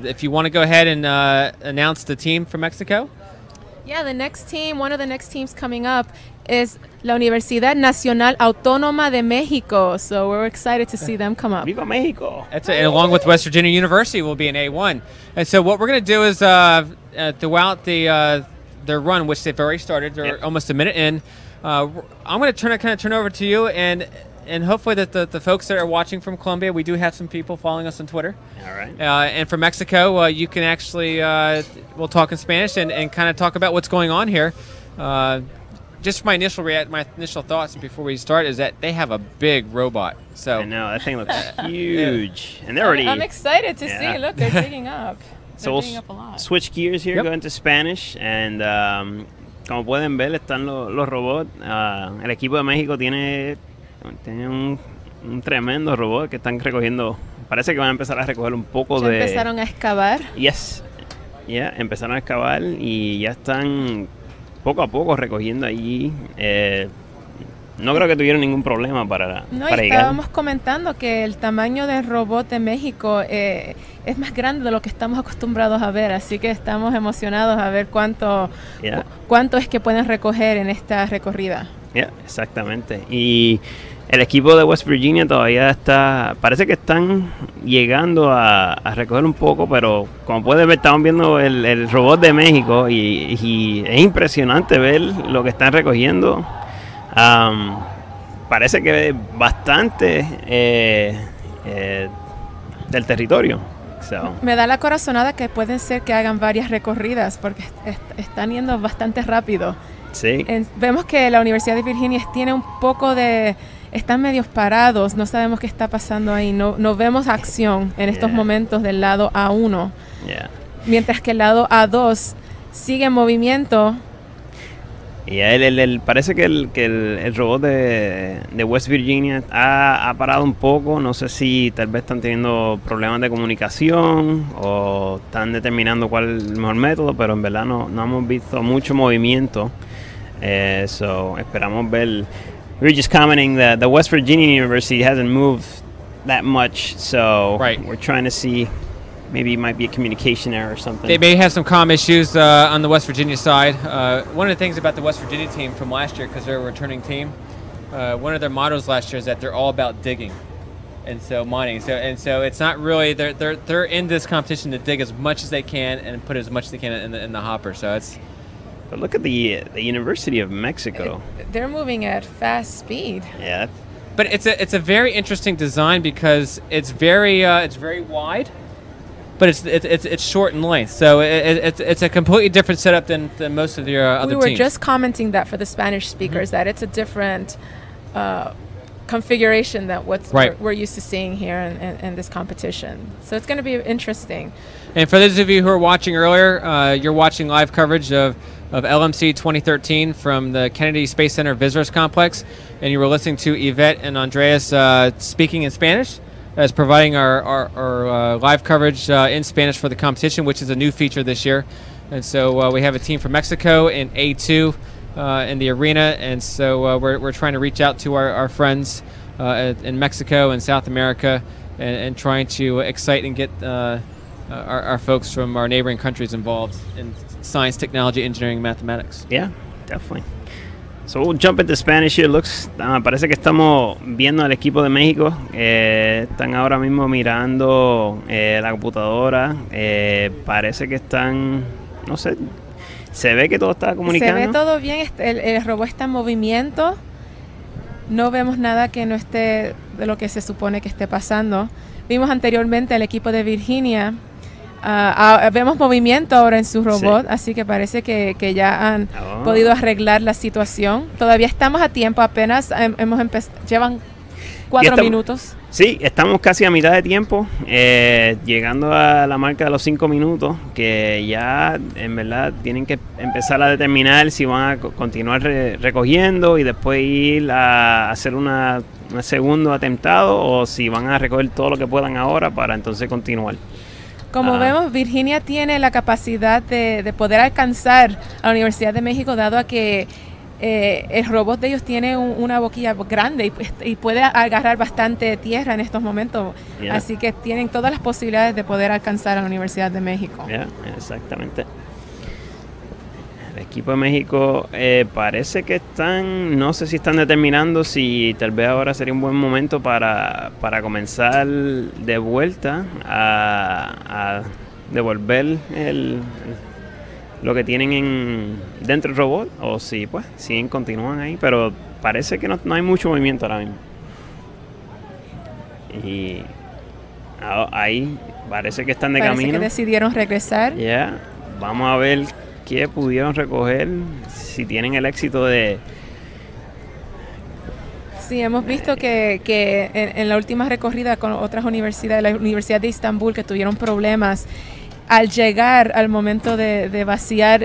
If you want to go ahead and announce the team from Mexico. Yeah, the next team, one of the next teams coming up is la Universidad Nacional Autónoma de Mexico. So we're excited to see them come up. Viva Mexico! That's it. And along with West Virginia University will be an A1. And so what we're going to do is throughout their run, which they've already started, they're almost a minute in. I'm going to turn over to you and hopefully that the folks that are watching from Colombia, we do have some people following us on Twitter. All right. And from Mexico, you can actually, we'll talk in Spanish and kind of talk about what's going on here. Just my initial thoughts before we start is that they have a big robot. So I know, that thing looks huge. And they're already... I'm excited to see. Look, they're digging up. So we'll switch gears here, go into Spanish. And como pueden ver, están los robots. El equipo de México tiene un tremendo robot que están recogiendo. Parece que van a empezar a recoger un poco ¿Ya empezaron a excavar? Yes. Empezaron a excavar y ya están poco a poco recogiendo allí. No creo que tuvieron ningún problema para llegar. Estábamos comentando que el tamaño del robot de México es más grande de lo que estamos acostumbrados a ver, así que estamos emocionados a ver cuánto es que pueden recoger en esta recorrida. Exactamente. Y el equipo de West Virginia todavía parece que están llegando a recoger un poco, pero como puedes ver, estamos viendo el robot de México y es impresionante ver lo que están recogiendo. Parece que bastante del territorio. Me da la corazonada que pueden ser que hagan varias recorridas porque están yendo bastante rápido. Sí. Vemos que la Universidad de Virginia tiene un poco de... Están medios parados, no sabemos qué está pasando ahí, no vemos acción en estos momentos del lado A1. Mientras que el lado A2 sigue en movimiento. Y parece que el robot de West Virginia ha parado un poco. No sé si tal vez están teniendo problemas de comunicación o están determinando cuál es el mejor método, pero en verdad no hemos visto mucho movimiento. Esperamos ver. We were just commenting that the West Virginia University hasn't moved that much, so we're trying to see. Maybe it might be a communication error or something. They may have some comm issues on the West Virginia side. One of the things about the West Virginia team from last year, because they're a returning team, one of their mottos last year is that they're all about digging, and so mining. So it's not really they're in this competition to dig as much as they can and put as much as they can in the hopper. So it's. But look at the University of Mexico. They're moving at fast speed. Yeah. But it's a very interesting design because it's very wide. But it's short in length, so it's a completely different setup than most of your other teams. We were just commenting that for the Spanish speakers that it's a different configuration than what we're used to seeing here in this competition. So it's going to be interesting. And for those of you who are watching earlier, you're watching live coverage of LMC 2013 from the Kennedy Space Center Visitors Complex, and you were listening to Yvette and Andreas speaking in Spanish as providing our live coverage in Spanish for the competition, which is a new feature this year. And so we have a team from Mexico in A2 in the arena, and so we're trying to reach out to our friends in Mexico and South America and trying to excite and get our folks from our neighboring countries involved in science, technology, engineering, mathematics. Yeah, definitely. So we'll jump into Spanish here. Parece que estamos viendo al equipo de México. Están ahora mismo mirando la computadora. Parece que están, no sé, se ve que todo está comunicando. Se ve todo bien, el robot está en movimiento. No vemos nada que no esté de lo que se supone que esté pasando. Vimos anteriormente al equipo de Virginia. Vemos movimiento ahora en su robot, así que parece que ya han podido arreglar la situación. Todavía estamos a tiempo, apenas hemos empezado, llevan 4 minutos. Sí, estamos casi a mitad de tiempo, llegando a la marca de los 5 minutos, que ya en verdad tienen que empezar a determinar si van a continuar recogiendo y después ir a hacer un segundo atentado o si van a recoger todo lo que puedan ahora para entonces continuar. Como vemos, Virginia tiene la capacidad de poder alcanzar a la Universidad de México, dado a que El robot de ellos tiene una boquilla grande y puede agarrar bastante tierra en estos momentos. Yeah. Así que tienen todas las posibilidades de poder alcanzar a la Universidad de México. Yeah, exactamente. El equipo de México parece que están, no sé si están determinando si tal vez ahora sería un buen momento para comenzar de vuelta a devolver lo que tienen dentro del robot, o si pues siguen, continúan ahí, pero parece que no hay mucho movimiento ahora mismo. Y ahí parece que están de camino. Parece que decidieron regresar. Ya, vamos a ver qué pudieron recoger, si tienen el éxito de... Sí, hemos visto que en la última recorrida con otras universidades, la Universidad de Estambul, que tuvieron problemas al llegar al momento de vaciar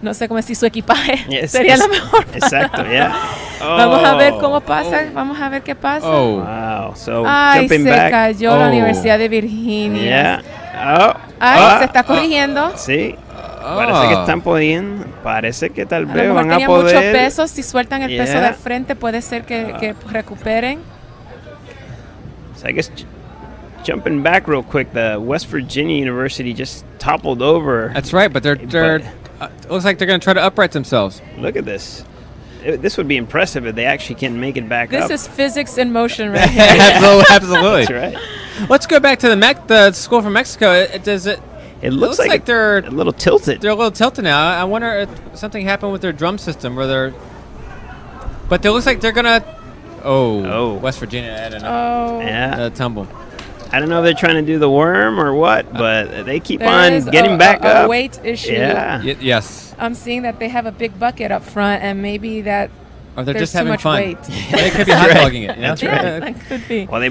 no sé cómo decir, su equipaje, sería lo mejor. Exacto, ya. Yeah. Vamos a ver cómo pasa, vamos a ver qué pasa. Wow, so ay, jumping se back. cayó la Universidad de Virginia. Yeah. Ay, se está corrigiendo. Sí. Parece que están pudiendo, parece que tal vez van a poder. Mucho peso, si sueltan el peso del frente puede ser que recuperen. So I guess jumping back real quick, the West Virginia University just toppled over. That's right, but they're looks like they're going to try to upright themselves. Look at this. This would be impressive if they actually can make it back up. This is physics in motion right here. Absolutely. That's right. Let's go back to the school from Mexico. It looks like they're a little tilted. They're a little tilted now. I wonder if something happened with their drum system where but it looks like they're gonna. Oh, West Virginia had a tumble. I don't know if they're trying to do the worm or what, but they keep on getting back up. A weight issue. Yeah. Yes. I'm seeing that they have a big bucket up front, and maybe that. Or they're just too having much fun. weight. They could be hot dogging it. You know? That's right. Yeah, that could be. Well, they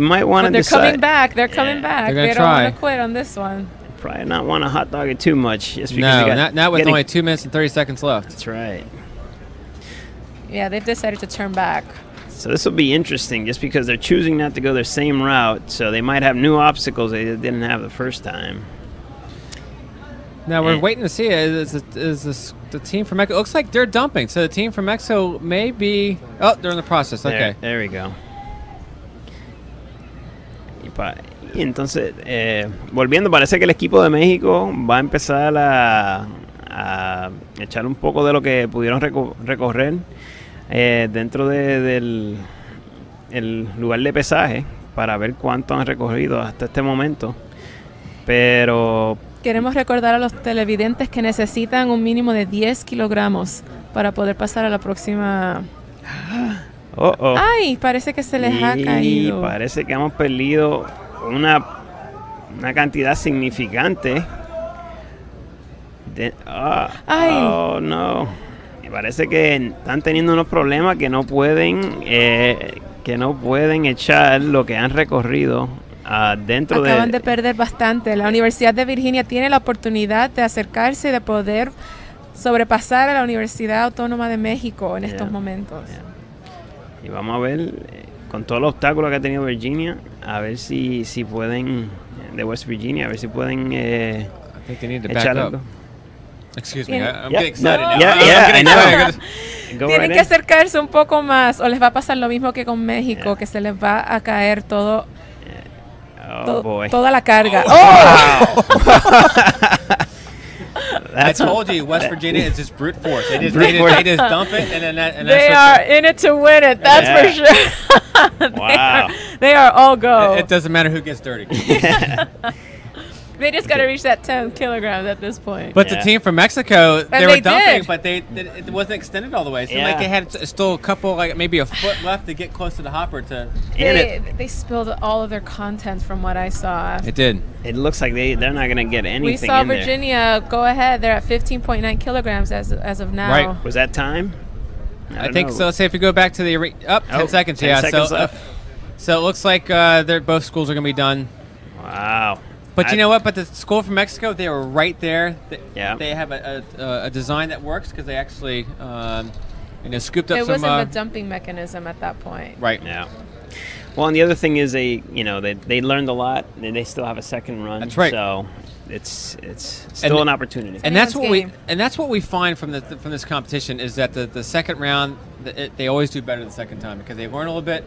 might want to They're decide. coming back. They're coming back. They're gonna they try. don't want to quit on this one. Probably not want to hot dog it too much. Just because not with only 2 minutes and 30 seconds left. That's right. Yeah, they've decided to turn back. So this will be interesting just because they're choosing not to go their same route. So they might have new obstacles they didn't have the first time. Now we're waiting to see is the team from Mexico. It looks like they're dumping. So the team from Mexico may be... Oh, they're in the process. Okay. There we go. Y entonces, volviendo, parece que el equipo de México va a empezar a echar un poco de lo que pudieron recorrer dentro del el lugar de pesaje para ver cuánto han recorrido hasta este momento. Pero queremos recordar a los televidentes que necesitan un mínimo de 10 kilogramos para poder pasar a la próxima. Ay, parece que se les ha caído. Parece que hemos perdido una cantidad significante. Oh, no. Parece que están teniendo unos problemas que no pueden echar lo que han recorrido dentro de... Acaban de perder bastante. La Universidad de Virginia tiene la oportunidad de acercarse y de poder sobrepasar a la Universidad Autónoma de México en estos momentos. Y vamos a ver, con todos los obstáculos que ha tenido Virginia, a ver si pueden, de West Virginia, a ver si pueden echar algo. Excuse me, I'm getting excited now. Tienen que acercarse un poco más o les va a pasar lo mismo que con México, que se les va a caer todo, toda la carga. I told you, West Virginia is just brute force. They just dump it, and then they are in it to win it. That's for sure. They are all go. It doesn't matter who gets dirty. They just got to reach that 10 kilograms at this point. But the team from Mexico, they were dumping, did. but it wasn't extended all the way. It seemed like they had still a couple, like maybe a foot left to get close to the hopper. They spilled all of their contents from what I saw. It did. It looks like they're not going to get anything. We saw Virginia go ahead. They're at 15.9 kilograms as of now. Right. Was that time? I think so. Let's say if we go back to the 10 seconds. 10 seconds left. So it looks like both schools are going to be done. Wow. But you know what? But the school from Mexico, they were right there. They have a design that works because they actually scooped up some... It wasn't the dumping mechanism at that point. Right. Yeah. Well, and the other thing is they learned a lot, and they still have a second run. That's right. So it's still an opportunity. And that's what game. that's what we find from this competition is that the second round they always do better the second time because they learn a little bit.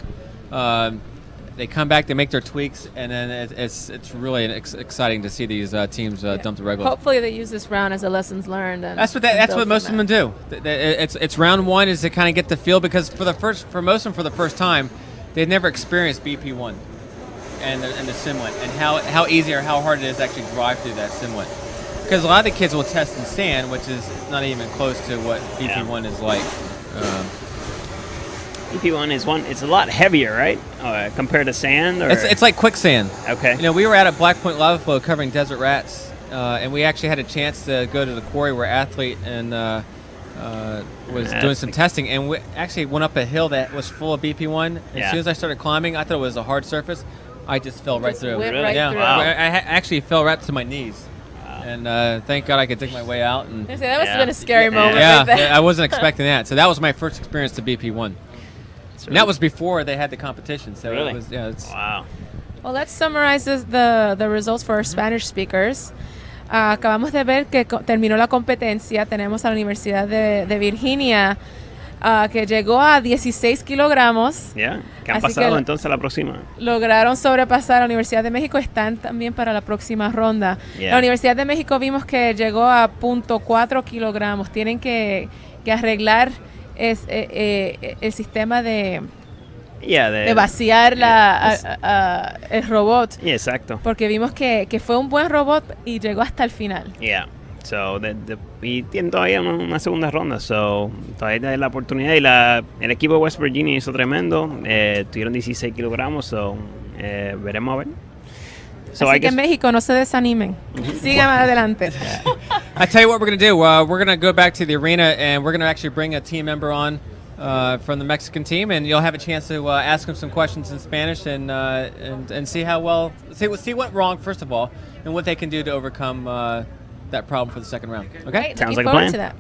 They come back, they make their tweaks, and then it's really exciting to see these teams dump the regular. Hopefully, they use this round as a lessons learned. And that's what most of them do. It's round one is to kind of get the feel because for most of them for the first time, they've never experienced BP1 and the simlet and how easy or how hard it is to actually drive through that simlet. Because a lot of the kids will test in sand, which is not even close to what BP1 is like. BP1 it's a lot heavier, right? Compared to sand? Or? It's like quicksand. Okay. You know, we were out at Black Point Lava Flow covering desert rats, and we actually had a chance to go to the quarry where Athlete and was doing some testing, and we actually went up a hill that was full of BP1. As soon as I started climbing, I thought it was a hard surface. I just fell right through. Really? Right through. Wow. I actually fell right to my knees. And thank God I could dig my way out. And that must have been a scary moment. Yeah, right there. I wasn't expecting that. So that was my first experience to BP1. And that was before they had the competition. So really? It was, wow. Well, let's summarize the results for our Spanish speakers. Acabamos de ver que terminó la competencia. Tenemos a la Universidad de Virginia que llegó a 16 kilogramos. ¿Qué han pasado entonces a la próxima? Lograron sobrepasar a la Universidad de México. Están también para la próxima ronda. La Universidad de México vimos que llegó a 0.4 kilogramos. Tienen que arreglar el sistema de vaciar el robot. Exacto. Porque vimos que fue un buen robot y llegó hasta el final. So, y tienen todavía una segunda ronda. So, todavía hay la oportunidad. Y el equipo de West Virginia hizo tremendo. Tuvieron 16 kilogramos. So, veremos a ver. So Así que en México no se desanimen. Sigan adelante. I tell you what we're going to do. We're going to go back to the arena and we're going to actually bring a team member on from the Mexican team, and you'll have a chance to ask them some questions in Spanish and see how well see what wrong first of all and what they can do to overcome that problem for the second round. Okay, Great. Sounds Looking like a forward plan. to that.